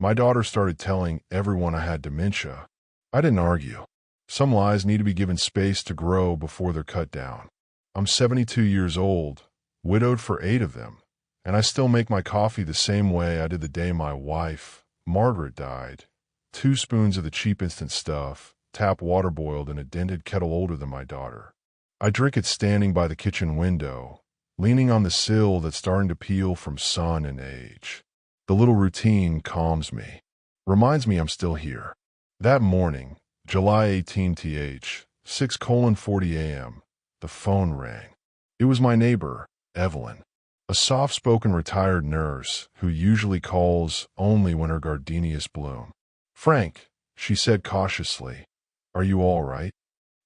My daughter started telling everyone I had dementia. I didn't argue. Some lies need to be given space to grow before they're cut down. I'm 72 years old, widowed for 8 of them, and I still make my coffee the same way I did the day my wife, Margaret, died. 2 spoons of the cheap instant stuff, tap water boiled in a dented kettle older than my daughter. I drink it standing by the kitchen window, leaning on the sill that's starting to peel from sun and age. The little routine calms me, reminds me I'm still here. That morning, July 18 th, 6:40 a.m., the phone rang. It was my neighbor, Evelyn, a soft-spoken retired nurse who usually calls only when her gardenias bloom. "Frank," she said cautiously, "are you all right?"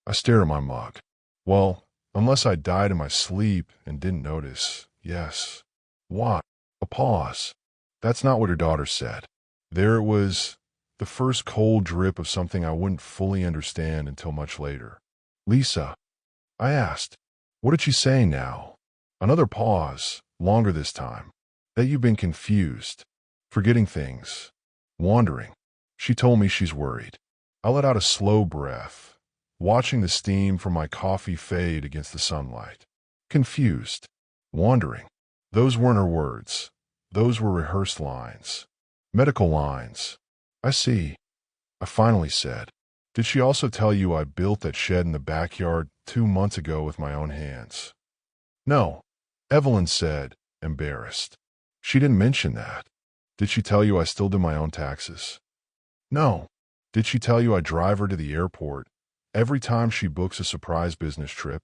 I stared at my mug. Well, unless I died in my sleep and didn't notice, yes. What? A pause. That's not what her daughter said. There it was, the first cold drip of something I wouldn't fully understand until much later. "Lisa," I asked, "what did she say now?" Another pause, longer this time. "That you've been confused, forgetting things, wandering." She told me she's worried. I let out a slow breath, watching the steam from my coffee fade against the sunlight. Confused, wandering. Those weren't her words. Those were rehearsed lines. Medical lines. "I see," I finally said. "Did she also tell you I built that shed in the backyard 2 months ago with my own hands?" "No," Evelyn said, embarrassed. "She didn't mention that." "Did she tell you I still do my own taxes?" "No." "Did she tell you I drive her to the airport every time she books a surprise business trip?"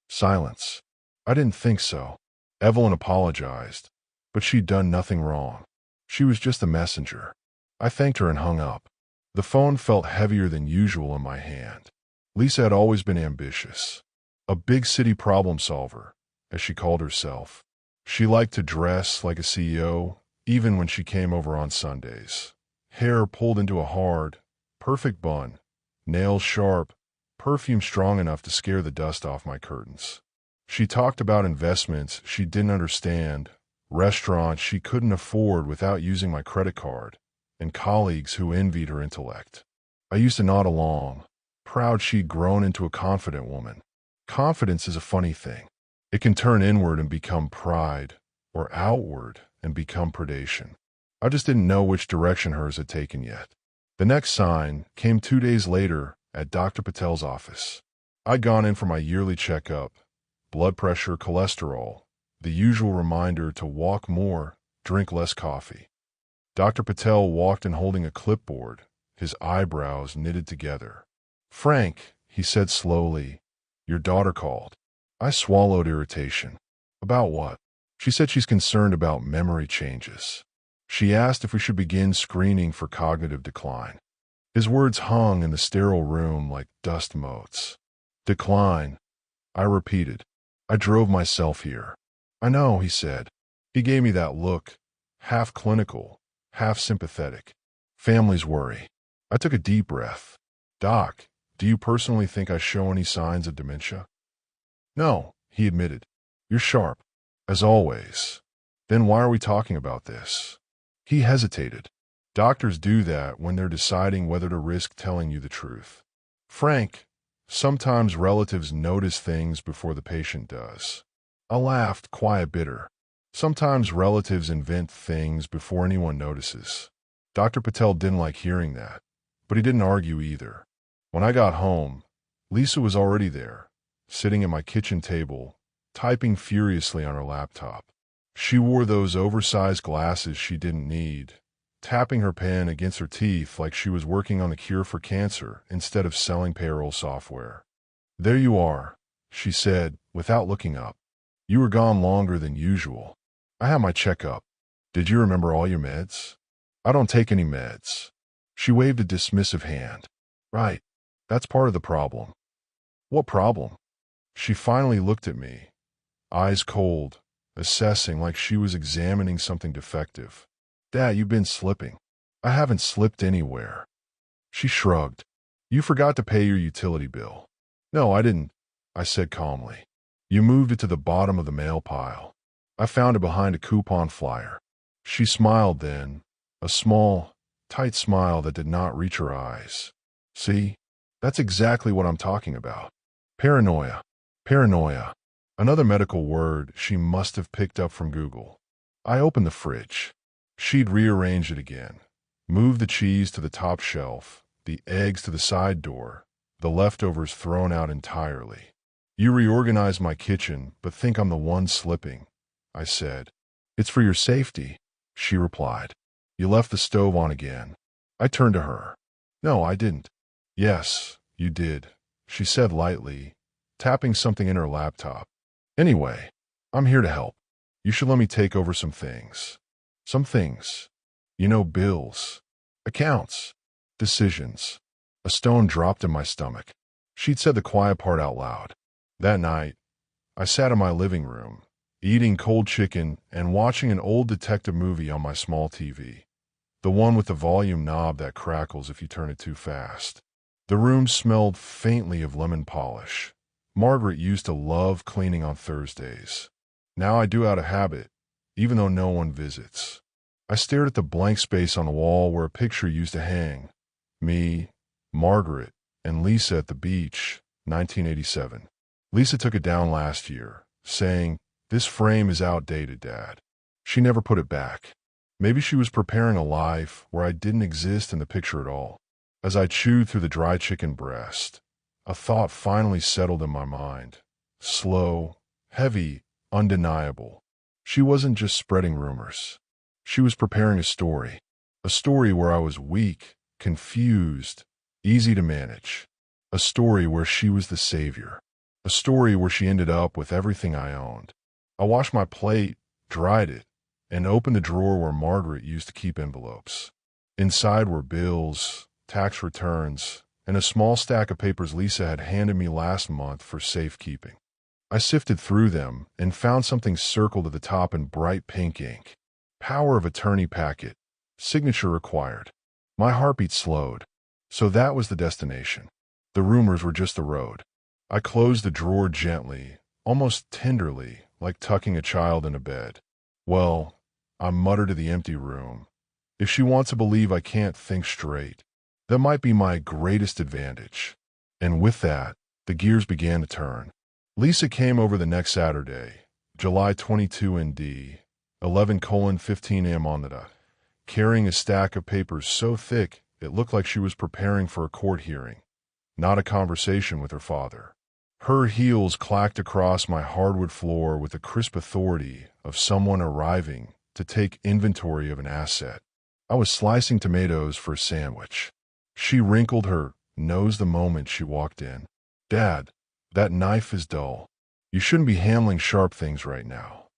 Silence. "I didn't think so." Evelyn apologized, but she'd done nothing wrong. She was just a messenger. I thanked her and hung up. The phone felt heavier than usual in my hand. Lisa had always been ambitious. A big city problem solver, as she called herself. She liked to dress like a CEO, even when she came over on Sundays. Hair pulled into a hard, perfect bun, nails sharp, perfume strong enough to scare the dust off my curtains. She talked about investments she didn't understand, restaurants she couldn't afford without using my credit card, and colleagues who envied her intellect. I used to nod along, proud she'd grown into a confident woman. Confidence is a funny thing. It can turn inward and become pride, or outward and become predation. I just didn't know which direction hers had taken yet. The next sign came 2 days later at Dr. Patel's office. I'd gone in for my yearly checkup, blood pressure, cholesterol, the usual reminder to walk more, drink less coffee. Dr. Patel walked in holding a clipboard, his eyebrows knitted together. "Frank," he said slowly, "your daughter called." I swallowed irritation. "About what?" "She said she's concerned about memory changes. She asked if we should begin screening for cognitive decline." His words hung in the sterile room like dust motes. "Decline," I repeated. "I drove myself here." "I know," he said. He gave me that look, half clinical, half sympathetic. "Families worry." I took a deep breath. "Doc, do you personally think I show any signs of dementia?" "No," he admitted. "You're sharp, as always." "Then why are we talking about this?" He hesitated. "Doctors do that when they're deciding whether to risk telling you the truth." "Frank, sometimes relatives notice things before the patient does." I laughed, quiet bitter. "Sometimes relatives invent things before anyone notices." Dr. Patel didn't like hearing that, but he didn't argue either. When I got home, Lisa was already there, sitting at my kitchen table, typing furiously on her laptop. She wore those oversized glasses she didn't need, tapping her pen against her teeth like she was working on the cure for cancer instead of selling payroll software. "There you are," she said, without looking up. "You were gone longer than usual. I had my checkup. Did you remember all your meds?" "I don't take any meds." She waved a dismissive hand. "Right. That's part of the problem." "What problem?" She finally looked at me, eyes cold, assessing like she was examining something defective. "Dad, you've been slipping." "I haven't slipped anywhere." She shrugged. "You forgot to pay your utility bill." "No, I didn't," I said calmly. "You moved it to the bottom of the mail pile. I found it behind a coupon flyer." She smiled then, a small, tight smile that did not reach her eyes. See? That's exactly what I'm talking about. Paranoia. Paranoia. Another medical word she must have picked up from Google. I opened the fridge. She'd rearranged it again. Moved the cheese to the top shelf, the eggs to the side door, the leftovers thrown out entirely. You reorganized my kitchen, but think I'm the one slipping, I said. It's for your safety, she replied. You left the stove on again. I turned to her. No, I didn't. Yes, you did, she said lightly, tapping something in her laptop. Anyway, I'm here to help. You should let me take over some things. Some things. You know, bills, accounts, decisions. A stone dropped in my stomach. She'd said the quiet part out loud. That night, I sat in my living room, eating cold chicken and watching an old detective movie on my small TV. The one with the volume knob that crackles if you turn it too fast. The room smelled faintly of lemon polish. Margaret used to love cleaning on Thursdays. Now I do out of habit, even though no one visits. I stared at the blank space on the wall where a picture used to hang. Me, Margaret, and Lisa at the beach, 1987. Lisa took it down last year, saying, "This frame is outdated, Dad." She never put it back. Maybe she was preparing a life where I didn't exist in the picture at all. As I chewed through the dry chicken breast, a thought finally settled in my mind. Slow, heavy, undeniable. She wasn't just spreading rumors. She was preparing a story where I was weak, confused, easy to manage. A story where she was the savior. A story where she ended up with everything I owned. I washed my plate, dried it, and opened the drawer where Margaret used to keep envelopes. Inside were bills, tax returns, and a small stack of papers Lisa had handed me last month for safekeeping. I sifted through them and found something circled at the top in bright pink ink. Power of attorney packet. Signature required. My heartbeat slowed. So that was the destination. The rumors were just the road. I closed the drawer gently, almost tenderly, like tucking a child into bed. Well, I muttered to the empty room. If she wants to believe I can't think straight, that might be my greatest advantage. And with that, the gears began to turn. Lisa came over the next Saturday, July 22 ND, 11:15 a.m. on the dot, carrying a stack of papers so thick it looked like she was preparing for a court hearing, not a conversation with her father. Her heels clacked across my hardwood floor with the crisp authority of someone arriving to take inventory of an asset. I was slicing tomatoes for a sandwich. She wrinkled her nose the moment she walked in. "Dad, that knife is dull. You shouldn't be handling sharp things right now."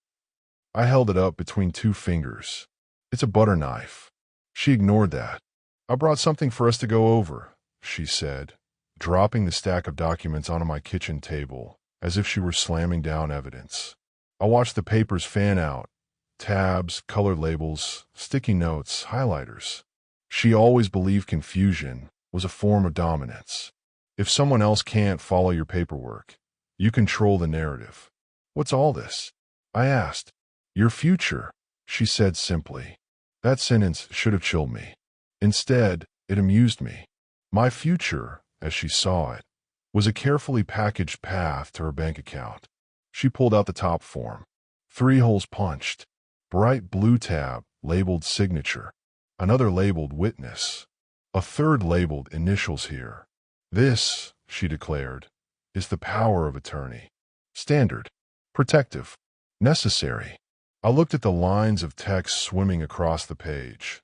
I held it up between two fingers. "It's a butter knife." She ignored that. "I brought something for us to go over," she said, dropping the stack of documents onto my kitchen table as if she were slamming down evidence. I watched the papers fan out. Tabs, colored labels, sticky notes, highlighters. She always believed confusion was a form of dominance. If someone else can't follow your paperwork, you control the narrative. "What's all this?" I asked. "Your future," she said simply. That sentence should have chilled me. Instead, it amused me. My future, as she saw it, was a carefully packaged path to her bank account. She pulled out the top form. 3 holes punched. Bright blue tab labeled signature. Another labeled witness. A third labeled initials here. "This," she declared, "is the power of attorney. Standard. Protective. Necessary." I looked at the lines of text swimming across the page.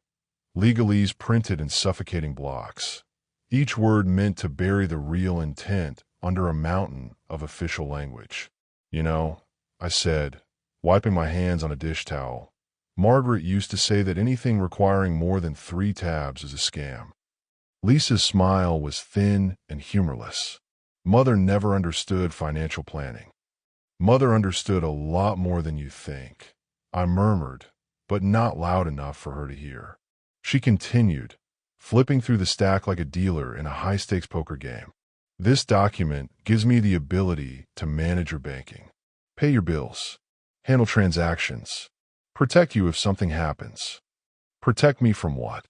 Legalese printed in suffocating blocks. Each word meant to bury the real intent under a mountain of official language. "You know," I said, wiping my hands on a dish towel, "Margaret used to say that anything requiring more than 3 tabs is a scam." Lisa's smile was thin and humorless. Mother never understood financial planning. Mother understood a lot more than you think. I murmured, but not loud enough for her to hear. She continued, flipping through the stack like a dealer in a high-stakes poker game. "This document gives me the ability to manage your banking, pay your bills, handle transactions, protect you if something happens." Protect me from what?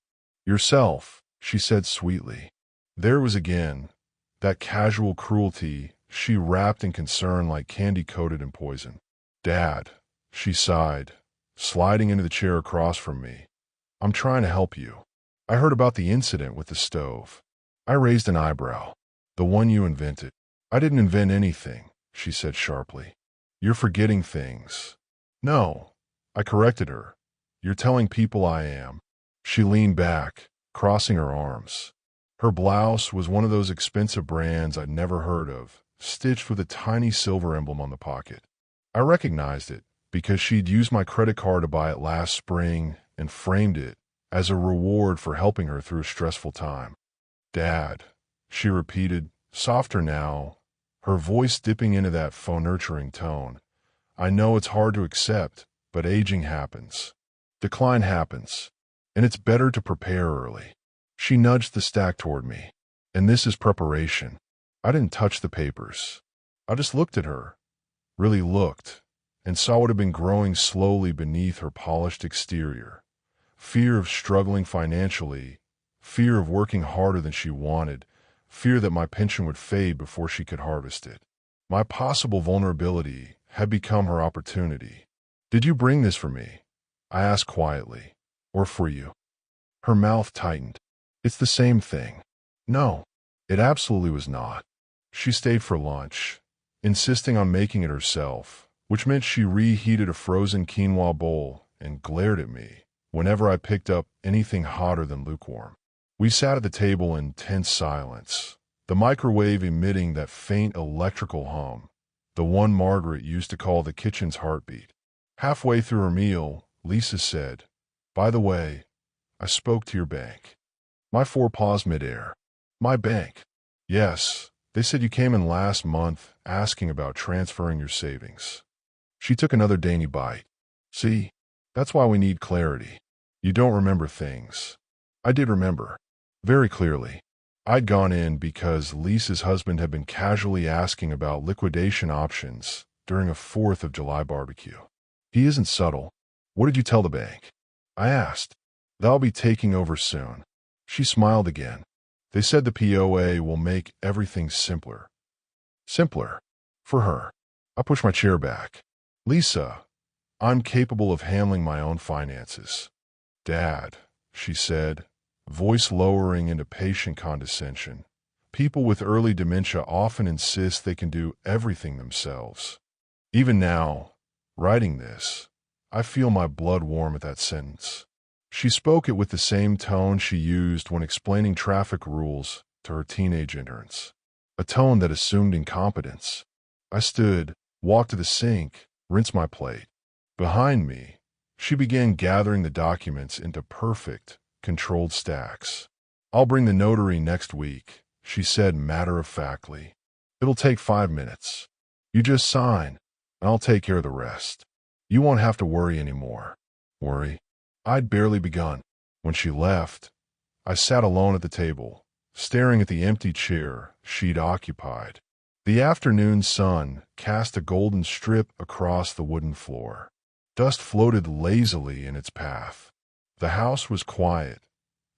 Yourself, she said sweetly. There was again that casual cruelty she wrapped in concern like candy coated in poison. Dad, she sighed, sliding into the chair across from me. I'm trying to help you. I heard about the incident with the stove. I raised an eyebrow. The one you invented. I didn't invent anything, she said sharply. You're forgetting things. No, I corrected her. You're telling people I am. She leaned back, crossing her arms. Her blouse was one of those expensive brands I'd never heard of, stitched with a tiny silver emblem on the pocket. I recognized it because she'd used my credit card to buy it last spring and framed it as a reward for helping her through a stressful time. Dad, she repeated, softer now, her voice dipping into that faux-nurturing tone. I know it's hard to accept, but aging happens. Decline happens, and it's better to prepare early. She nudged the stack toward me. And this is preparation. I didn't touch the papers. I just looked at her, really looked, and saw what had been growing slowly beneath her polished exterior. Fear of struggling financially, fear of working harder than she wanted, fear that my pension would fade before she could harvest it. My possible vulnerability had become her opportunity. Did you bring this for me? I asked quietly. Or for you? Her mouth tightened. It's the same thing. No, it absolutely was not. She stayed for lunch, insisting on making it herself, which meant she reheated a frozen quinoa bowl and glared at me whenever I picked up anything hotter than lukewarm. We sat at the table in tense silence, the microwave emitting that faint electrical hum, the one Margaret used to call the kitchen's heartbeat. Halfway through her meal, Lisa said, "By the way, I spoke to your bank." My four paused midair. My bank? Yes, they said you came in last month asking about transferring your savings. She took another dainty bite. See, that's why we need clarity. You don't remember things. I did remember. Very clearly. I'd gone in because Lisa's husband had been casually asking about liquidation options during a 4th of July barbecue. He isn't subtle. What did you tell the bank? I asked. They'll be taking over soon. She smiled again. They said the POA will make everything simpler. Simpler. For her. I pushed my chair back. Lisa, I'm capable of handling my own finances. Dad, she said, voice lowering into patient condescension. People with early dementia often insist they can do everything themselves. Even now, writing this, I feel my blood warm at that sentence. She spoke it with the same tone she used when explaining traffic rules to her teenage interns. A tone that assumed incompetence. I stood, walked to the sink, rinsed my plate. Behind me, she began gathering the documents into perfect, controlled stacks. I'll bring the notary next week, she said matter-of-factly. It'll take 5 minutes. You just sign, and I'll take care of the rest. You won't have to worry anymore. Worry? I'd barely begun. When she left, I sat alone at the table, staring at the empty chair she'd occupied. The afternoon sun cast a golden strip across the wooden floor. Dust floated lazily in its path. The house was quiet,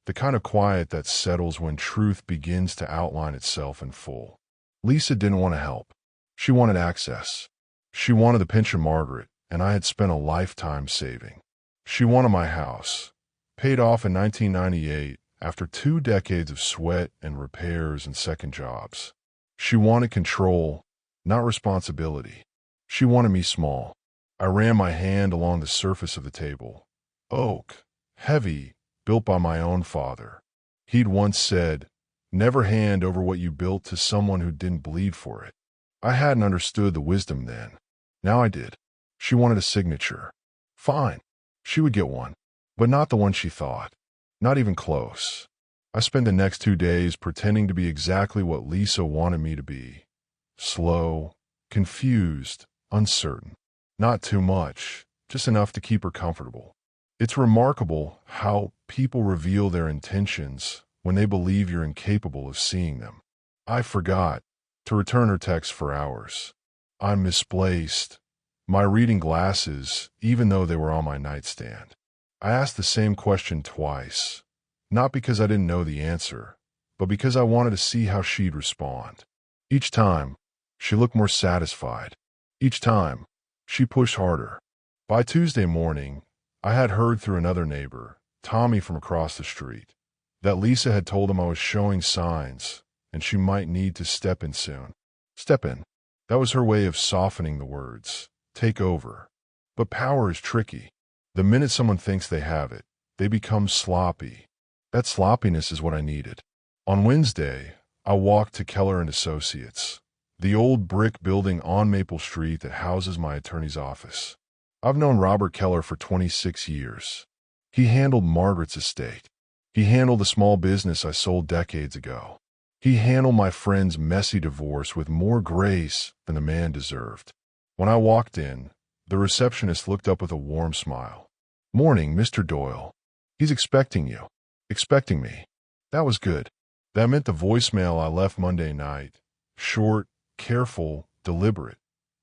the kind of quiet that settles when truth begins to outline itself in full. Lisa didn't want to help. She wanted access. She wanted the pension Margaret and I had spent a lifetime saving. She wanted my house, paid off in 1998 after 2 decades of sweat and repairs and second jobs. She wanted control, not responsibility. She wanted me small. I ran my hand along the surface of the table. Oak, heavy, built by my own father. He'd once said, "Never hand over what you built to someone who didn't bleed for it." I hadn't understood the wisdom then. Now I did. She wanted a signature. Fine. She would get one, but not the one she thought. Not even close. I spent the next 2 days pretending to be exactly what Lisa wanted me to be. Slow, confused, uncertain. Not too much, just enough to keep her comfortable. It's remarkable how people reveal their intentions when they believe you're incapable of seeing them. I forgot to return her text for hours. I misplaced my reading glasses, even though they were on my nightstand. I asked the same question twice, Not because I didn't know the answer, but because I wanted to see how she'd respond. Each time, she looked more satisfied. Each time, she pushed harder. By Tuesday morning, I had heard through another neighbor, Tommy from across the street, that Lisa had told him I was showing signs and she might need to step in soon. Step in. That was her way of softening the words. Take over. But power is tricky. The minute someone thinks they have it, they become sloppy. That sloppiness is what I needed. On Wednesday, I walked to Keller and Associates, the old brick building on Maple Street that houses my attorney's office. I've known Robert Keller for 26 years. He handled Margaret's estate. He handled the small business I sold decades ago. He handled my friend's messy divorce with more grace than the man deserved. When I walked in, the receptionist looked up with a warm smile. "Morning, Mr. Doyle. He's expecting you." Expecting me. That was good. That meant the voicemail I left Monday night, short, careful, deliberate,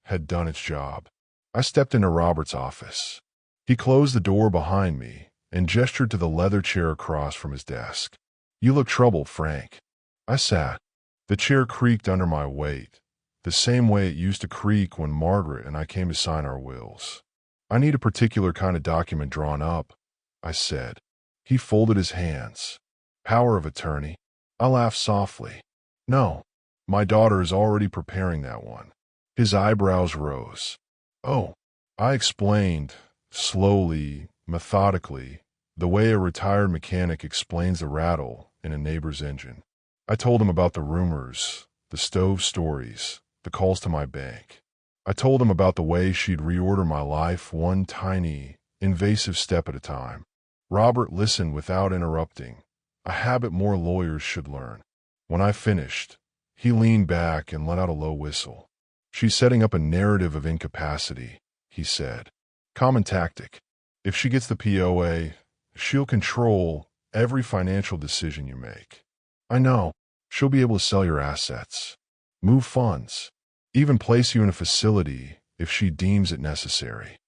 had done its job. I stepped into Robert's office. He closed the door behind me and gestured to the leather chair across from his desk. "You look troubled, Frank." I sat. The chair creaked under my weight, the same way it used to creak when Margaret and I came to sign our wills. "I need a particular kind of document drawn up," I said. He folded his hands. "Power of attorney." I laughed softly. "No, my daughter is already preparing that one." His eyebrows rose. "Oh," I explained, slowly, methodically, the way a retired mechanic explains the rattle in a neighbor's engine. I told him about the rumors, the stove stories, the calls to my bank. I told him about the way she'd reorder my life one tiny, invasive step at a time. Robert listened without interrupting, a habit more lawyers should learn. When I finished, he leaned back and let out a low whistle. "She's setting up a narrative of incapacity," he said. "Common tactic. If she gets the POA, she'll control every financial decision you make. I know. She'll be able to sell your assets, move funds, even place you in a facility if she deems it necessary."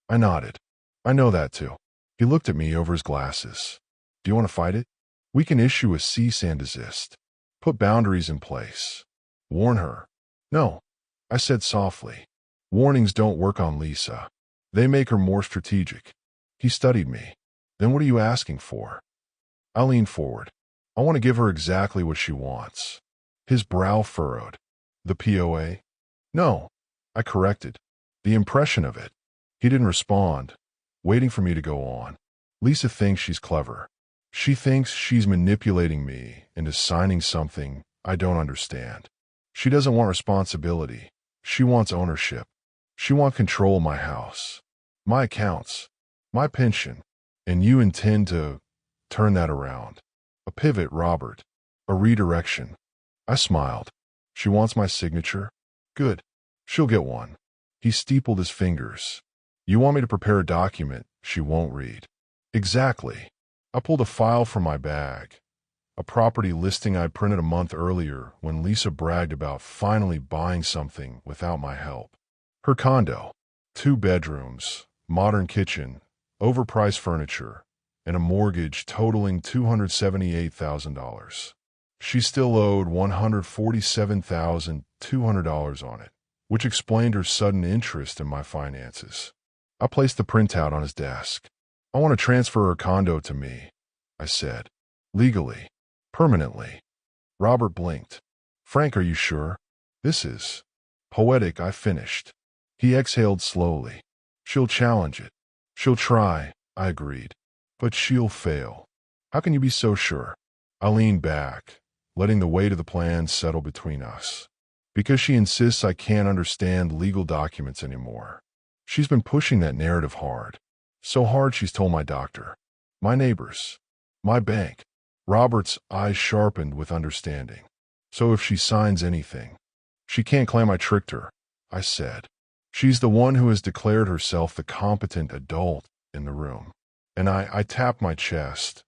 I nodded. "I know that too." He looked at me over his glasses. "Do you want to fight it? We can issue a cease and desist. Put boundaries in place. Warn her." "No," I said softly. "Warnings don't work on Lisa. They make her more strategic." He studied me. "Then what are you asking for?" I leaned forward. "I want to give her exactly what she wants." His brow furrowed. "The POA?" "No," I corrected. "The impression of it." He didn't respond, waiting for me to go on. "Lisa thinks she's clever. She thinks she's manipulating me into signing something I don't understand. She doesn't want responsibility. She wants ownership. She wants control of my house, my accounts, my pension. And you intend to turn that around. A pivot, Robert. A redirection." I smiled. "She wants my signature? Good. She'll get one." He steepled his fingers. "You want me to prepare a document she won't read?" "Exactly." I pulled a file from my bag, a property listing I'd printed a month earlier when Lisa bragged about finally buying something without my help. Her condo, 2 bedrooms, modern kitchen, overpriced furniture, and a mortgage totaling $278,000. She still owed $147,200 on it, which explained her sudden interest in my finances. I placed the printout on his desk. "I want to transfer her condo to me," I said. "Legally. Permanently." Robert blinked. "Frank, are you sure? This is poetic," I finished. He exhaled slowly. "She'll challenge it. She'll try," I agreed. "But she'll fail." "How can you be so sure?" I leaned back, letting the weight of the plan settle between us. "Because she insists I can't understand legal documents anymore. She's been pushing that narrative hard. So hard she's told my doctor, my neighbors, my bank." Robert's eyes sharpened with understanding. "So if she signs anything, she can't claim I tricked her," I said. "She's the one who has declared herself the competent adult in the room. And I tapped my chest,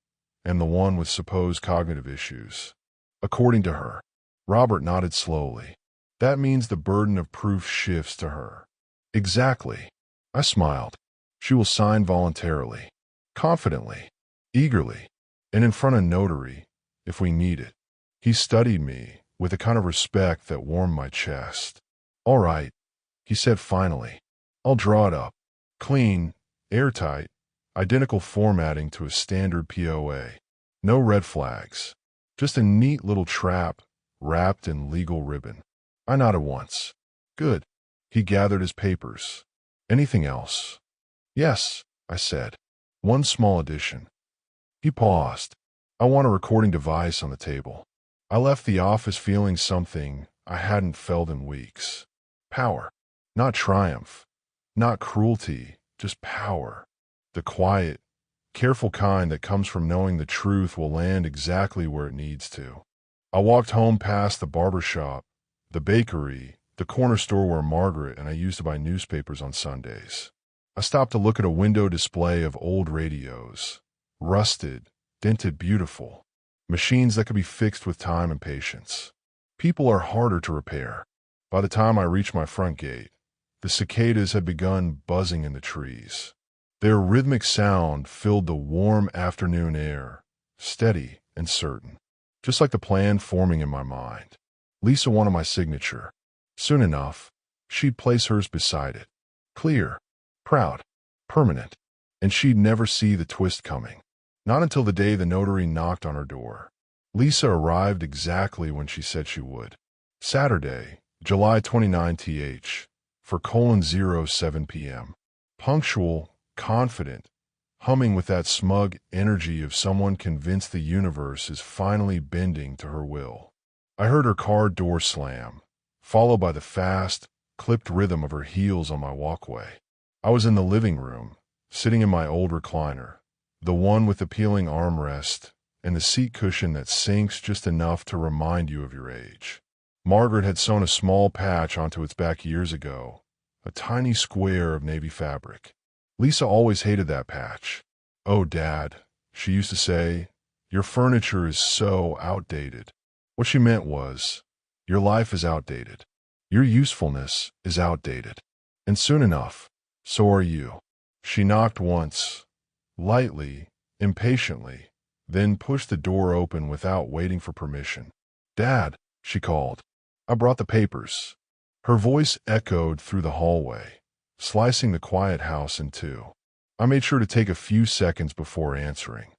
and the one with supposed cognitive issues. According to her." Robert nodded slowly. "That means the burden of proof shifts to her." "Exactly." I smiled. "She will sign voluntarily, confidently, eagerly." and in front of notary, if we need it. He studied me with a kind of respect that warmed my chest. All right, he said finally. I'll draw it up. Clean, airtight, identical formatting to a standard POA. No red flags. Just a neat little trap wrapped in legal ribbon. I nodded once. Good. He gathered his papers. Anything else? Yes, I said. One small addition. He paused. I want a recording device on the table. I left the office feeling something I hadn't felt in weeks. Power. Not triumph. Not cruelty. Just power. The quiet, careful kind that comes from knowing the truth will land exactly where it needs to. I walked home past the barber shop, the bakery, the corner store where Margaret and I used to buy newspapers on Sundays. I stopped to look at a window display of old radios. Rusted, dented, beautiful. Machines that could be fixed with time and patience. People are harder to repair. By the time I reached my front gate, the cicadas had begun buzzing in the trees. Their rhythmic sound filled the warm afternoon air, steady and certain, just like the plan forming in my mind. Lisa wanted my signature. Soon enough, she'd place hers beside it. Clear, proud, permanent, and she'd never see the twist coming. Not until the day the notary knocked on her door. Lisa arrived exactly when she said she would. Saturday, July 29 th, for 07 p.m. Punctual, confident, humming with that smug energy of someone convinced the universe is finally bending to her will. I heard her car door slam, followed by the fast, clipped rhythm of her heels on my walkway. I was in the living room, sitting in my old recliner, the one with the peeling armrest and the seat cushion that sinks just enough to remind you of your age. Margaret had sewn a small patch onto its back years ago, a tiny square of navy fabric. Lisa always hated that patch. "Oh, Dad," she used to say, "your furniture is so outdated." What she meant was, your life is outdated. Your usefulness is outdated. And soon enough, so are you. She knocked once, lightly, impatiently, then pushed the door open without waiting for permission. "Dad," she called. "I brought the papers." Her voice echoed through the hallway, slicing the quiet house in two. I made sure to take a few seconds before answering,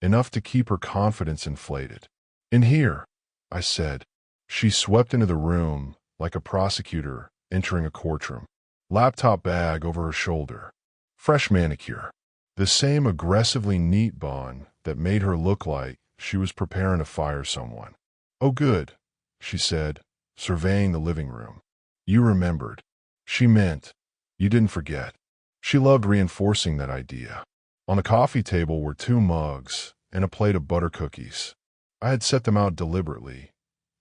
enough to keep her confidence inflated. "In here," I said. She swept into the room like a prosecutor entering a courtroom. Laptop bag over her shoulder. Fresh manicure. The same aggressively neat bun that made her look like she was preparing to fire someone. "Oh, good," she said, surveying the living room. "You remembered." She meant you didn't forget. She loved reinforcing that idea. On the coffee table were 2 mugs and a plate of butter cookies. I had set them out deliberately,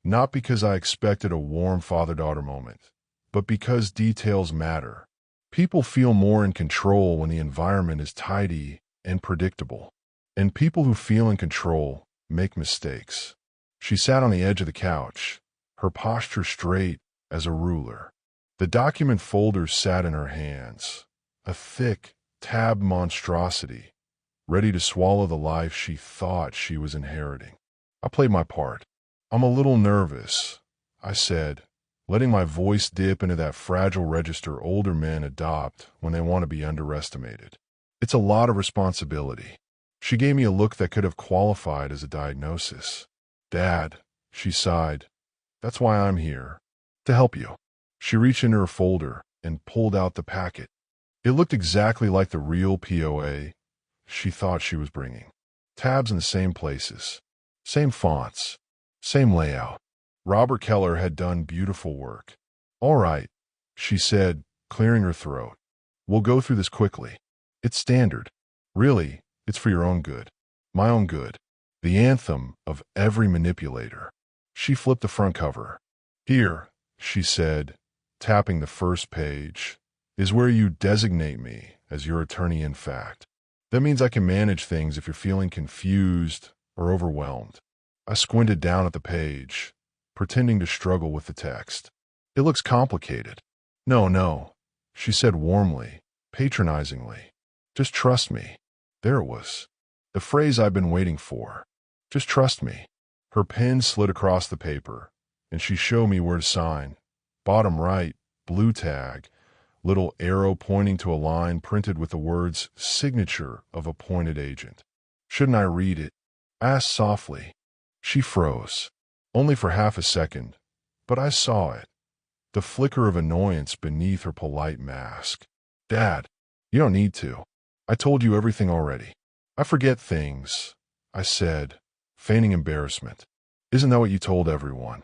not because I expected a warm father-daughter moment, but because details matter. People feel more in control when the environment is tidy and predictable. And people who feel in control make mistakes. She sat on the edge of the couch, her posture straight as a ruler. The document folder sat in her hands, a thick, tabbed monstrosity, ready to swallow the life she thought she was inheriting. I played my part. "I'm a little nervous," I said, letting my voice dip into that fragile register older men adopt when they want to be underestimated. "It's a lot of responsibility." She gave me a look that could have qualified as a diagnosis. "Dad," she sighed, "that's why I'm here. To help you." She reached into her folder and pulled out the packet. It looked exactly like the real POA she thought she was bringing. Tabs in the same places, same fonts, same layout. Robert Keller had done beautiful work. "All right," she said, clearing her throat. "We'll go through this quickly. It's standard. Really, it's for your own good. My own good. The anthem of every manipulator." She flipped the front cover. "Here," she said, tapping the first page, "is where you designate me as your attorney in fact. That means I can manage things if you're feeling confused or overwhelmed." I squinted down at the page, pretending to struggle with the text. "It looks complicated." No, she said warmly, patronizingly. "Just trust me." There it was. The phrase I've been waiting for. Just trust me. Her pen slid across the paper, and she showed me where to sign. Bottom right, blue tag, little arrow pointing to a line printed with the words, "Signature of appointed agent." Shouldn't I read it? I asked softly. She froze. Only for half a second, but I saw it. The flicker of annoyance beneath her polite mask. Dad, you don't need to. I told you everything already. I forget things, I said, feigning embarrassment. Isn't that what you told everyone?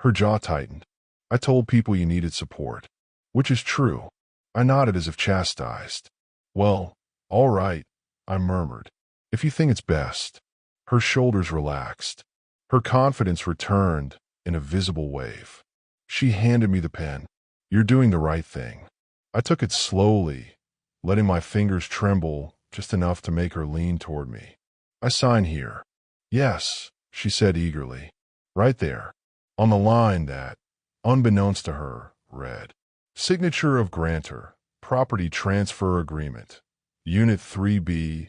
Her jaw tightened. I told people you needed support. Which is true. I nodded as if chastised. Well, all right, I murmured. If you think it's best. Her shoulders relaxed. Her confidence returned in a visible wave. She handed me the pen. You're doing the right thing. I took it slowly, letting my fingers tremble just enough to make her lean toward me. I sign here. Yes, she said eagerly. Right there. On the line that, unbeknownst to her, read, Signature of Grantor, Property Transfer Agreement, Unit 3B,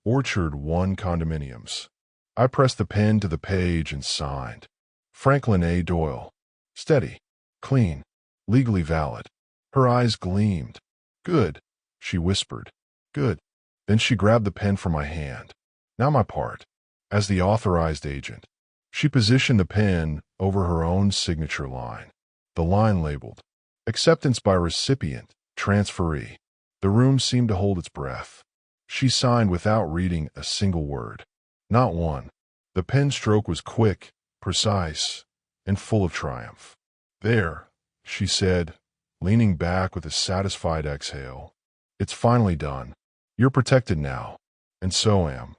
Orchard 1 Condominiums. I pressed the pen to the page and signed. Franklin A. Doyle. Steady. Clean. Legally valid. Her eyes gleamed. Good, she whispered. Good. Then she grabbed the pen from my hand. Now my part. As the authorized agent. She positioned the pen over her own signature line. The line labeled, Acceptance by recipient, transferee. The room seemed to hold its breath. She signed without reading a single word. Not one. The pen stroke was quick, precise, and full of triumph. There, she said, leaning back with a satisfied exhale. It's finally done. You're protected now. And so am.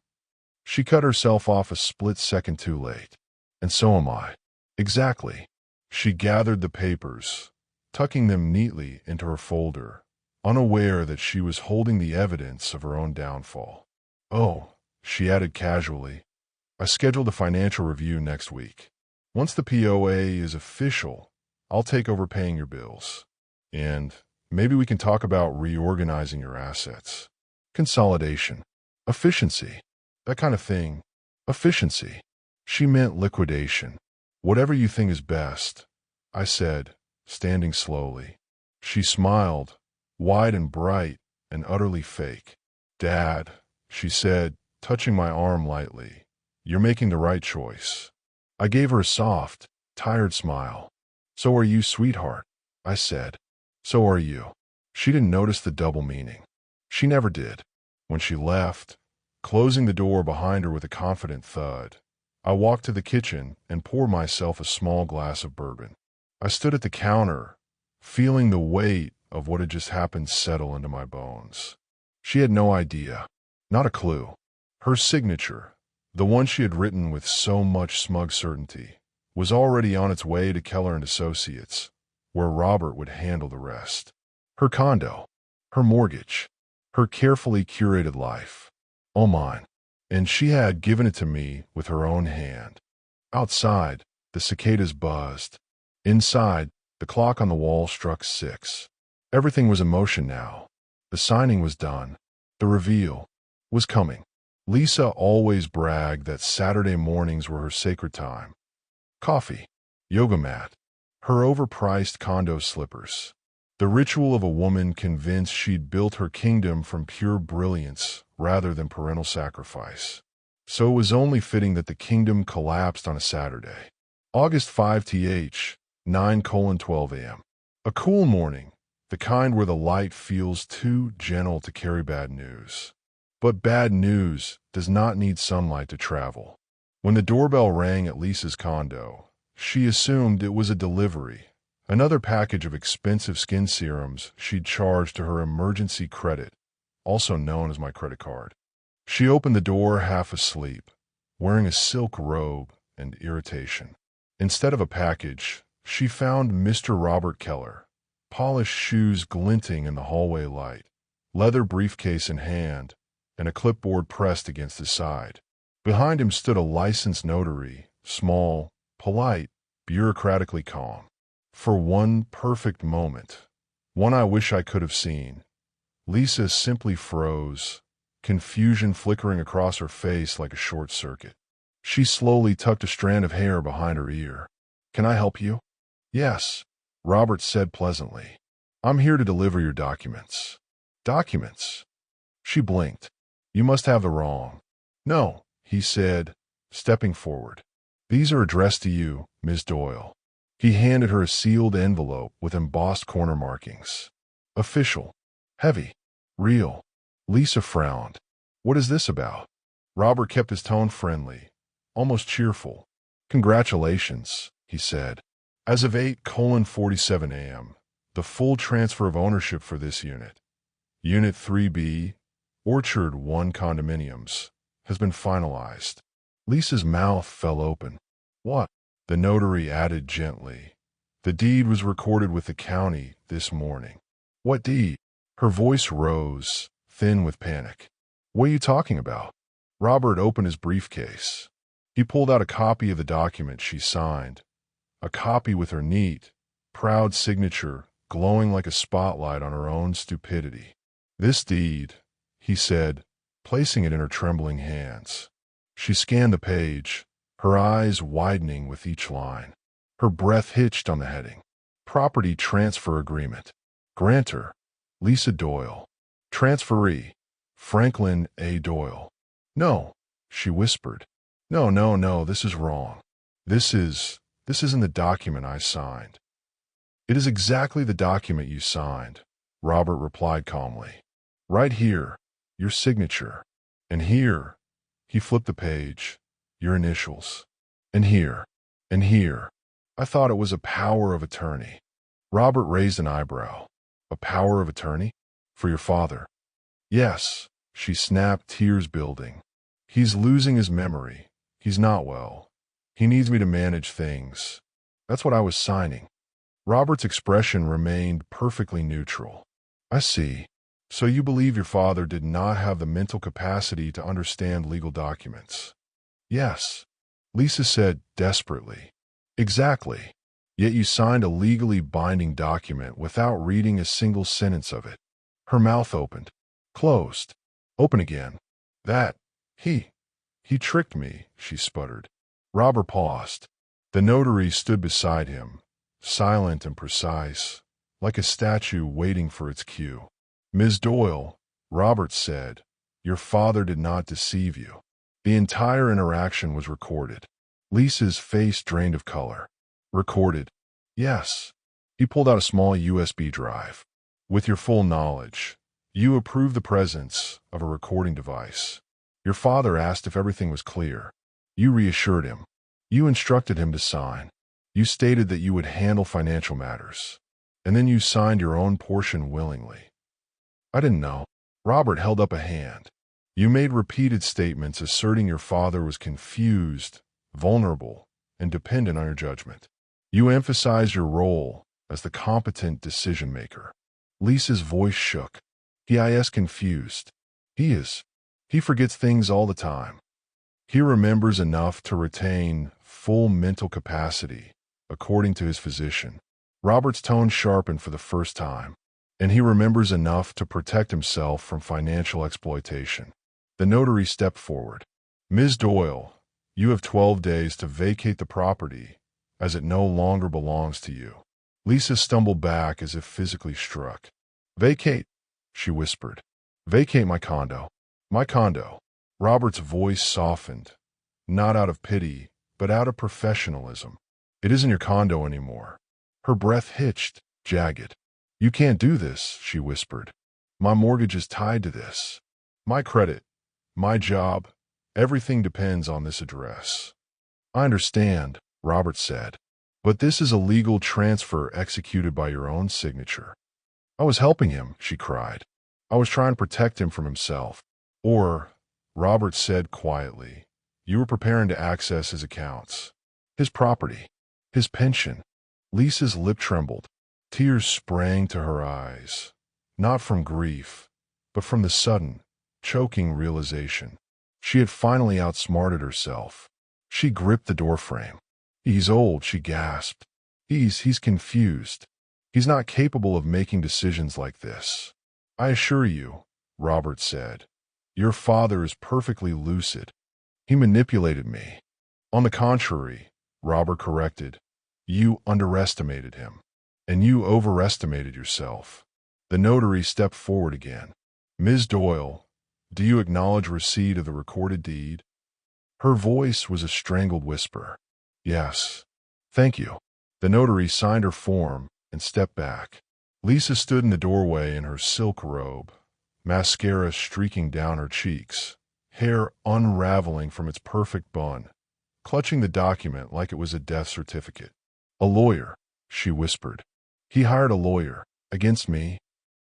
She cut herself off a split second too late. And so am I. Exactly. She gathered the papers, tucking them neatly into her folder, unaware that she was holding the evidence of her own downfall. Oh, she added casually, I scheduled a financial review next week. Once the POA is official, I'll take over paying your bills. And maybe we can talk about reorganizing your assets. Consolidation. Efficiency. That kind of thing. Efficiency. She meant liquidation. Whatever you think is best, I said, standing slowly. She smiled, wide and bright and utterly fake. Dad, she said, touching my arm lightly, you're making the right choice. I gave her a soft, tired smile. So are you, sweetheart, I said. So are you. She didn't notice the double meaning. She never did. When she left, closing the door behind her with a confident thud, I walked to the kitchen and poured myself a small glass of bourbon. I stood at the counter, feeling the weight of what had just happened settle into my bones. She had no idea, not a clue. Her signature, the one she had written with so much smug certainty, was already on its way to Keller and Associates, where Robert would handle the rest. Her condo, her mortgage, her carefully curated life, all mine. And she had given it to me with her own hand. Outside, the cicadas buzzed. Inside, the clock on the wall struck 6. Everything was in motion now. The signing was done. The reveal was coming. Lisa always bragged that Saturday mornings were her sacred time. Coffee, yoga mat, her overpriced condo slippers. The ritual of a woman convinced she'd built her kingdom from pure brilliance rather than parental sacrifice. So it was only fitting that the kingdom collapsed on a Saturday. August 5th, 9:12 a.m. A cool morning, the kind where the light feels too gentle to carry bad news. But bad news does not need sunlight to travel. When the doorbell rang at Lisa's condo, she assumed it was a delivery. Another package of expensive skin serums she'd charged to her emergency credit, also known as my credit card. She opened the door half asleep, wearing a silk robe and irritation. Instead of a package, she found Mr. Robert Keller, polished shoes glinting in the hallway light, leather briefcase in hand, and a clipboard pressed against his side. Behind him stood a licensed notary, small, polite, bureaucratically calm. For one perfect moment, one I wish I could have seen, Lisa simply froze, confusion flickering across her face like a short circuit. She slowly tucked a strand of hair behind her ear. "Can I help you?" "Yes," Robert said pleasantly. "I'm here to deliver your documents." "Documents?" She blinked. "You must have the wrong." "No," he said, stepping forward. "These are addressed to you, Ms. Doyle." He handed her a sealed envelope with embossed corner markings. "Official. Heavy. Real." Lisa frowned. "What is this about?" Robert kept his tone friendly, almost cheerful. "Congratulations," he said. "As of 8:47 a.m., the full transfer of ownership for this unit, Unit 3B, Orchard 1 condominiums, has been finalized." Lisa's mouth fell open. "What?" The notary added gently. "The deed was recorded with the county this morning." "What deed?" Her voice rose, thin with panic. "What are you talking about?" Robert opened his briefcase. He pulled out a copy of the document she signed, a copy with her neat, proud signature glowing like a spotlight on her own stupidity. "This deed," he said, placing it in her trembling hands. She scanned the page, her eyes widening with each line. Her breath hitched on the heading. "Property Transfer Agreement. Grantor, Lisa Doyle. Transferee, Franklin A. Doyle." "No," she whispered. "No, no, no, this is wrong. This isn't the document I signed." "It is exactly the document you signed," Robert replied calmly. "Right here, your signature. And here," he flipped the page, "your initials. And here, and here." "I thought it was a power of attorney." Robert raised an eyebrow. "A power of attorney? For your father?" "Yes," she snapped, tears building. "He's losing his memory. He's not well. He needs me to manage things. That's what I was signing." Robert's expression remained perfectly neutral. "I see. So you believe your father did not have the mental capacity to understand legal documents?" "Yes," Lisa said desperately. "Exactly. Yet you signed a legally binding document without reading a single sentence of it." Her mouth opened, closed, open again. He tricked me," she sputtered. Robert paused. The notary stood beside him, silent and precise, like a statue waiting for its cue. "Ms. Doyle," Robert said, "your father did not deceive you." The entire interaction was recorded. Lisa's face drained of color. "Recorded?" "Yes." He pulled out a small USB drive. "With your full knowledge, you approved the presence of a recording device. Your father asked if everything was clear. You reassured him. You instructed him to sign. You stated that you would handle financial matters. And then you signed your own portion willingly." "I didn't know." Robert held up a hand. "You made repeated statements asserting your father was confused, vulnerable, and dependent on your judgment. You emphasized your role as the competent decision-maker." Lisa's voice shook. "He is confused. He is. He forgets things all the time. He remembers enough to retain full mental capacity, according to his physician." Robert's tone sharpened for the first time. "And he remembers enough to protect himself from financial exploitation." The notary stepped forward. "Ms. Doyle, you have 12 days to vacate the property, as it no longer belongs to you." Lisa stumbled back as if physically struck. "Vacate," she whispered. "Vacate my condo." "My condo." Robert's voice softened, not out of pity, but out of professionalism. "It isn't your condo anymore." Her breath hitched, jagged. "You can't do this," she whispered. "My mortgage is tied to this. My credit, my job, everything depends on this address." "I understand," Robert said. "But this is a legal transfer executed by your own signature." "I was helping him," she cried. "I was trying to protect him from himself." "Or," Robert said quietly, "you were preparing to access his accounts, his property, his pension." Lisa's lip trembled. Tears sprang to her eyes, not from grief, but from the sudden, choking realization. She had finally outsmarted herself. She gripped the doorframe. "He's old," she gasped. He's confused. He's not capable of making decisions like this." "I assure you," Robert said, Your father is perfectly lucid. He manipulated me. On the contrary, Robert corrected, you underestimated him. And you overestimated yourself. The notary stepped forward again. Ms. Doyle, do you acknowledge receipt of the recorded deed? Her voice was a strangled whisper. Yes. Thank you. The notary signed her form and stepped back. Lisa stood in the doorway in her silk robe, mascara streaking down her cheeks, hair unraveling from its perfect bun, clutching the document like it was a death certificate. A lawyer, she whispered. He hired a lawyer. Against me.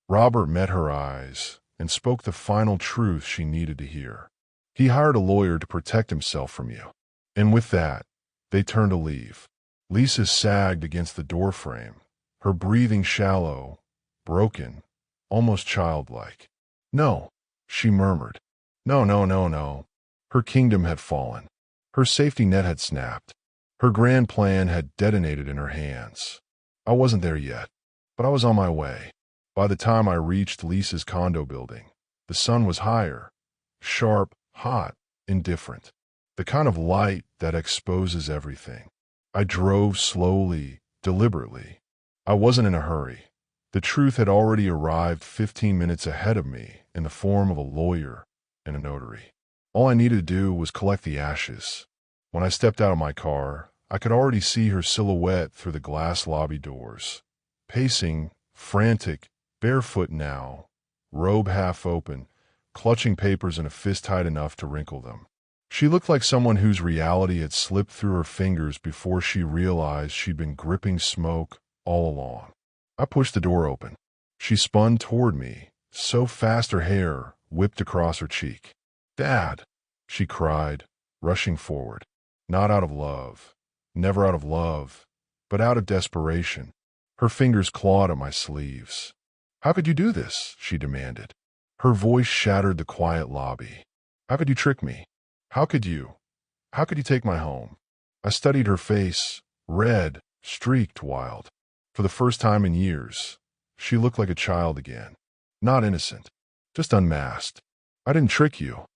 Robert met her eyes and spoke the final truth she needed to hear. He hired a lawyer to protect himself from you. And with that, they turned to leave. Lisa sagged against the doorframe, her breathing shallow, broken, almost childlike. No, she murmured. No, no, no, no. Her kingdom had fallen. Her safety net had snapped. Her grand plan had detonated in her hands. I wasn't there yet, but I was on my way. By the time I reached Lisa's condo building, the sun was higher, sharp, hot, indifferent. The kind of light that exposes everything. I drove slowly, deliberately. I wasn't in a hurry. The truth had already arrived 15 minutes ahead of me in the form of a lawyer and a notary. All I needed to do was collect the ashes. When I stepped out of my car, I could already see her silhouette through the glass lobby doors, pacing, frantic, barefoot now, robe half open, clutching papers in a fist tight enough to wrinkle them. She looked like someone whose reality had slipped through her fingers before she realized she'd been gripping smoke all along. I pushed the door open. She spun toward me, so fast her hair whipped across her cheek. Dad, she cried, rushing forward. Not out of love, never out of love, but out of desperation. Her fingers clawed at my sleeves. How could you do this? She demanded. Her voice shattered the quiet lobby. How could you trick me? How could you take my home? I studied her face, red, streaked, wild. For the first time in years, she looked like a child again. Not innocent, just unmasked. I didn't trick you,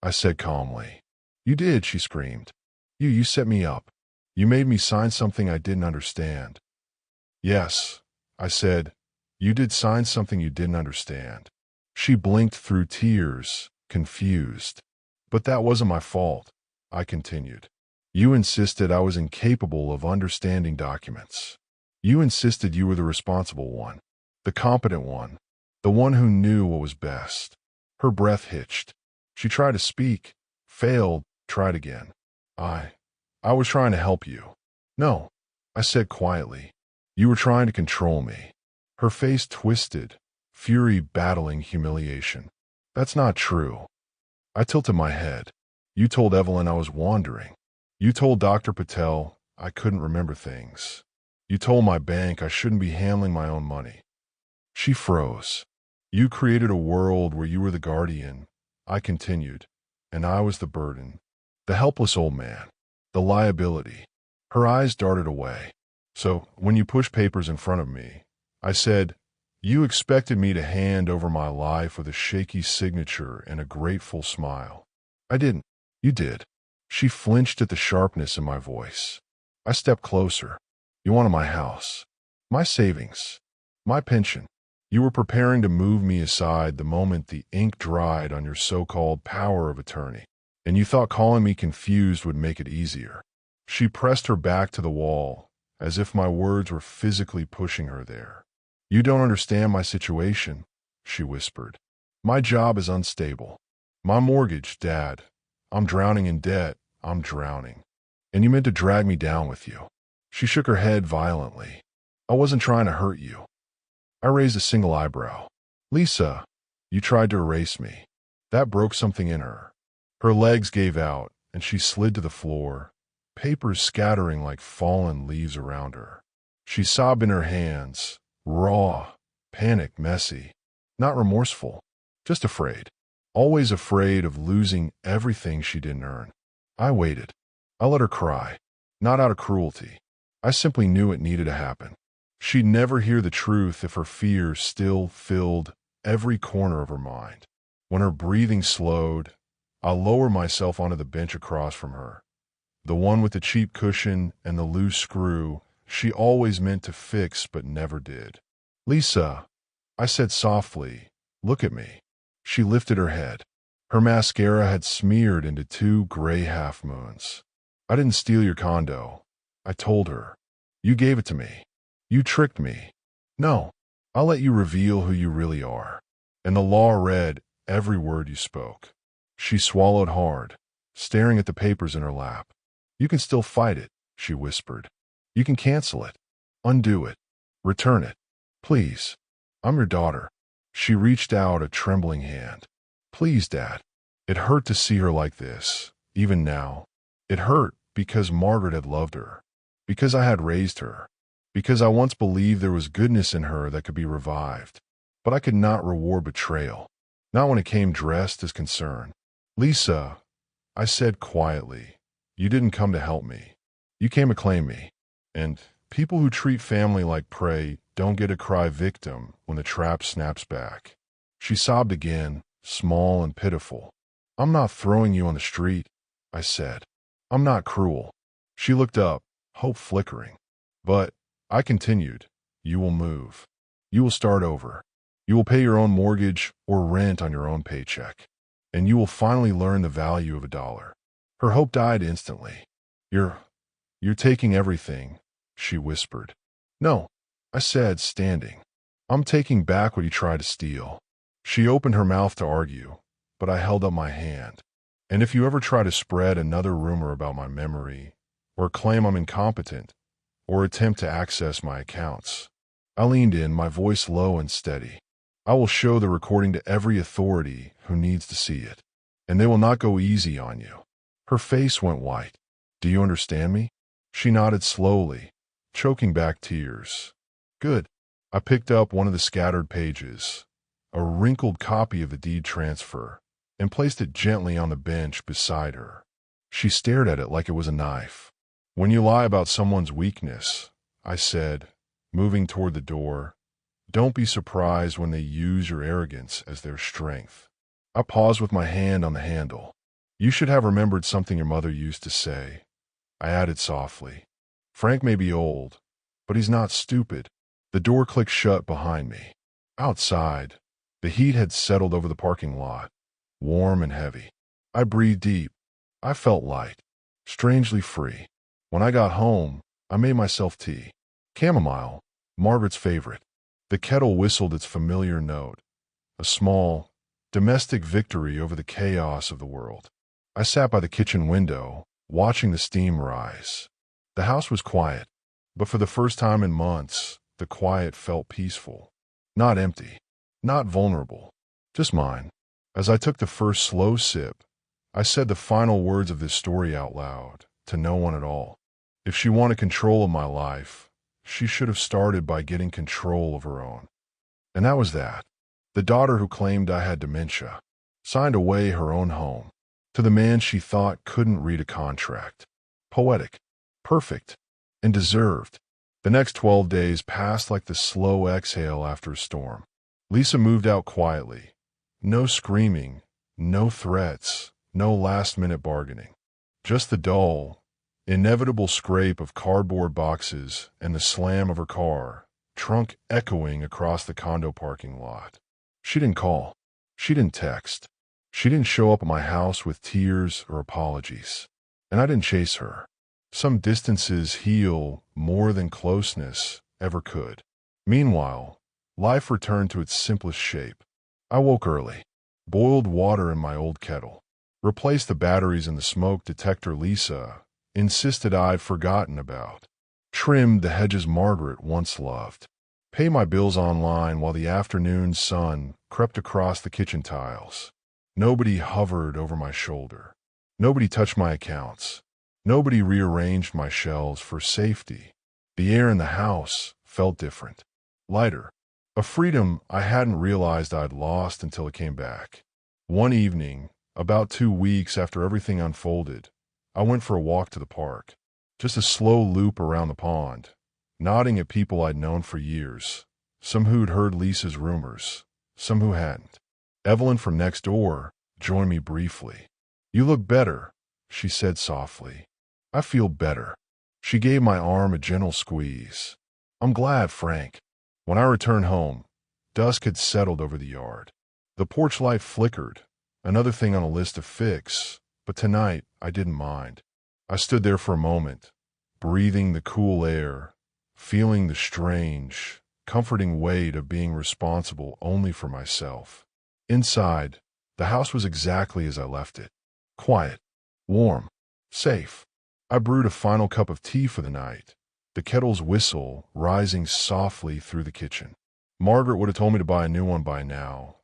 I said calmly. You did, she screamed. You set me up. You made me sign something I didn't understand. Yes, I said, you did sign something you didn't understand. She blinked through tears, confused. But that wasn't my fault, I continued. You insisted I was incapable of understanding documents. You insisted you were the responsible one, the competent one, the one who knew what was best. Her breath hitched. She tried to speak, failed, tried again. I was trying to help you. No, I said quietly. You were trying to control me. Her face twisted, fury battling humiliation. That's not true. I tilted my head. You told Evelyn I was wandering. You told Dr. Patel I couldn't remember things. You told my bank I shouldn't be handling my own money. She froze. You created a world where you were the guardian, I continued, and I was the burden, the helpless old man, the liability. Her eyes darted away. So, when you pushed papers in front of me, I said, you expected me to hand over my life with a shaky signature and a grateful smile. I didn't. You did. She flinched at the sharpness in my voice. I stepped closer. You wanted my house, my savings, my pension. You were preparing to move me aside the moment the ink dried on your so-called power of attorney, and you thought calling me confused would make it easier. She pressed her back to the wall, as if my words were physically pushing her there. You don't understand my situation, she whispered. My job is unstable. My mortgage, Dad. I'm drowning in debt. I'm drowning. And you meant to drag me down with you. She shook her head violently. I wasn't trying to hurt you. I raised a single eyebrow. Lisa, you tried to erase me. That broke something in her. Her legs gave out, and she slid to the floor, papers scattering like fallen leaves around her. She sobbed in her hands, raw, panicked, messy, not remorseful, just afraid. Always afraid of losing everything she didn't earn. I waited. I let her cry, not out of cruelty. I simply knew it needed to happen. She'd never hear the truth if her fears still filled every corner of her mind. When her breathing slowed, I lowered myself onto the bench across from her, the one with the cheap cushion and the loose screw she always meant to fix but never did. "Lisa," I said softly, "look at me." She lifted her head. Her mascara had smeared into 2 gray half-moons. "I didn't steal your condo," I told her. "You gave it to me. You tricked me. No, I'll let you reveal who you really are." And the law read every word you spoke. She swallowed hard, staring at the papers in her lap. "You can still fight it," she whispered. "You can cancel it, undo it, return it. Please, I'm your daughter." She reached out a trembling hand. "Please, Dad." It hurt to see her like this, even now. It hurt because Margaret had loved her, because I had raised her, because I once believed there was goodness in her that could be revived. But I could not reward betrayal, not when it came dressed as concern. "Lisa," I said quietly, "you didn't come to help me. You came to claim me. And people who treat family like prey don't get to cry victim when the trap snaps back." She sobbed again, small and pitiful. "I'm not throwing you on the street," I said. "I'm not cruel." She looked up, hope flickering. "But," I continued, "you will move. You will start over. You will pay your own mortgage or rent on your own paycheck. And you will finally learn the value of $1. Her hope died instantly. You're taking everything," she whispered. "No," I said, standing. "I'm taking back what you tried to steal." She opened her mouth to argue, but I held up my hand. "And if you ever try to spread another rumor about my memory, or claim I'm incompetent, or attempt to access my accounts," I leaned in, my voice low and steady, "I will show the recording to every authority who needs to see it. And they will not go easy on you." Her face went white. "Do you understand me?" She nodded slowly, choking back tears. "Good." I picked up one of the scattered pages, a wrinkled copy of the deed transfer, and placed it gently on the bench beside her. She stared at it like it was a knife. "When you lie about someone's weakness," I said, moving toward the door, "don't be surprised when they use your arrogance as their strength." I paused with my hand on the handle. "You should have remembered something your mother used to say," I added softly. "Frank may be old, but he's not stupid." The door clicked shut behind me. Outside, the heat had settled over the parking lot, warm and heavy. I breathed deep. I felt light, strangely free. When I got home, I made myself tea. Chamomile, Margaret's favorite. The kettle whistled its familiar note, a small, domestic victory over the chaos of the world. I sat by the kitchen window, watching the steam rise. The house was quiet, but for the first time in months, the quiet felt peaceful. Not empty, not vulnerable, just mine. As I took the first slow sip, I said the final words of this story out loud, to no one at all. If she wanted control of my life, she should have started by getting control of her own. And that was that. The daughter who claimed I had dementia signed away her own home to the man she thought couldn't read a contract. Poetic, perfect, and deserved. The next 12 days passed like the slow exhale after a storm. Lisa moved out quietly. No screaming, no threats, no last-minute bargaining. Just the dull, inevitable scrape of cardboard boxes and the slam of her car, trunk echoing across the condo parking lot. She didn't call. She didn't text. She didn't show up at my house with tears or apologies. And I didn't chase her. Some distances heal more than closeness ever could. Meanwhile, life returned to its simplest shape. I woke early, boiled water in my old kettle, replaced the batteries in the smoke detector Lisa insisted I'd forgotten about, trimmed the hedges Margaret once loved, paid my bills online while the afternoon sun crept across the kitchen tiles. Nobody hovered over my shoulder. Nobody touched my accounts. Nobody rearranged my shelves for safety. The air in the house felt different, lighter, a freedom I hadn't realized I'd lost until it came back. One evening, about 2 weeks after everything unfolded, I went for a walk to the park, just a slow loop around the pond, nodding at people I'd known for years, some who'd heard Lisa's rumors, some who hadn't. Evelyn from next door joined me briefly. "You look better," she said softly. "I feel better." She gave my arm a gentle squeeze. "I'm glad, Frank." When I returned home, dusk had settled over the yard. The porch light flickered, another thing on a list to fix, but tonight I didn't mind. I stood there for a moment, breathing the cool air, feeling the strange, comforting weight of being responsible only for myself. Inside, the house was exactly as I left it. Quiet, warm, safe. I brewed a final cup of tea for the night, the kettle's whistle rising softly through the kitchen. Margaret would have told me to buy a new one by now.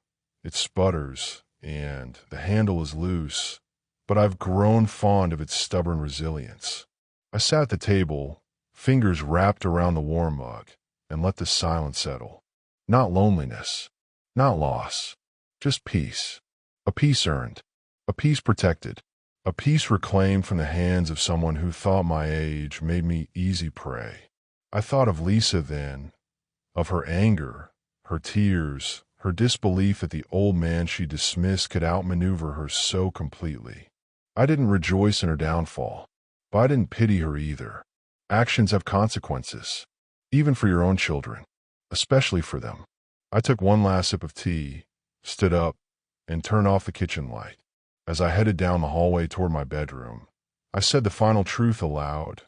It sputters, and the handle is loose, but I've grown fond of its stubborn resilience. I sat at the table, fingers wrapped around the warm mug, and let the silence settle. Not loneliness, not loss, just peace. A peace earned, a peace protected, a peace reclaimed from the hands of someone who thought my age made me easy prey. I thought of Lisa then, of her anger, her tears, her disbelief that the old man she dismissed could outmaneuver her so completely. I didn't rejoice in her downfall, but I didn't pity her either. Actions have consequences, even for your own children, especially for them. I took one last sip of tea, stood up, and turned off the kitchen light. As I headed down the hallway toward my bedroom, I said the final truth aloud,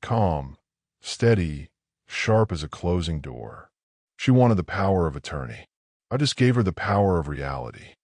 calm, steady, sharp as a closing door. She wanted the power of attorney. I just gave her the power of reality.